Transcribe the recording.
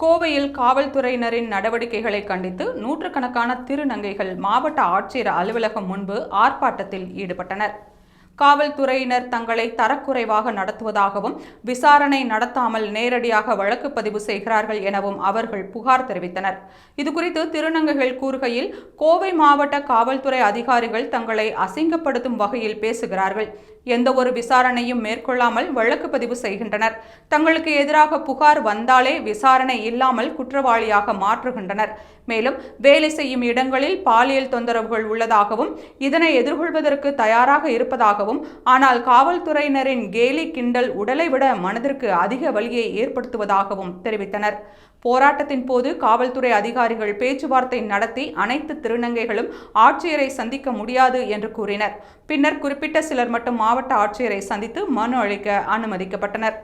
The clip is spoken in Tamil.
கோவையில் காவல்துறையினரின் நடவடிக்கைகளை கண்டித்து நூற்றுக்கணக்கான திருநங்கைகள் மாவட்ட ஆட்சியர் அலுவலகம் முன்பு ஆர்ப்பாட்டத்தில் ஈடுபட்டனர். காவல்துறையினர் தங்களை தரக்குறைவாக நடத்துவதாகவும், விசாரணை நடத்தாமல் நேரடியாக வழக்கு பதிவு செய்கிறார்கள் எனவும் அவர்கள் புகார் தெரிவித்தனர். இதுகுறித்து திருநங்கைகள் கூறுகையில், கோவை மாவட்ட காவல்துறை அதிகாரிகள் தங்களை அசிங்கப்படுத்தும் வகையில் பேசுகிறார்கள். எந்த ஒரு விசாரணையும் மேற்கொள்ளாமல் வழக்கு பதிவு செய்கின்றனர். தங்களுக்கு எதிராக புகார் வந்தாலே விசாரணை இல்லாமல் குற்றவாளியாக மாற்றுகின்றனர். மேலும் வேலை செய்யும் இடங்களில் பாலியல் தொந்தரவுகள் உள்ளதாகவும், இதனை எதிர்கொள்வதற்கு தயாராக இருப்பதாகவும், ஆனால் காவல்துறையினரின் கேலி கிண்டல் உடலை விட மனதிற்கு அதிக வலியை ஏற்படுத்துவதாகவும் தெரிவித்தனர். போராட்டத்தின் போது காவல்துறை அதிகாரிகள் பேச்சுவார்த்தை நடத்தி அனைத்து திருநங்கைகளும் ஆட்சியரை சந்திக்க முடியாது என்று கூறினர். பின்னர் குறிப்பிட்ட சிலர் மட்டும் மாவட்ட ஆட்சியரை சந்தித்து மனு அளிக்க அனுமதிக்கப்பட்டனர்.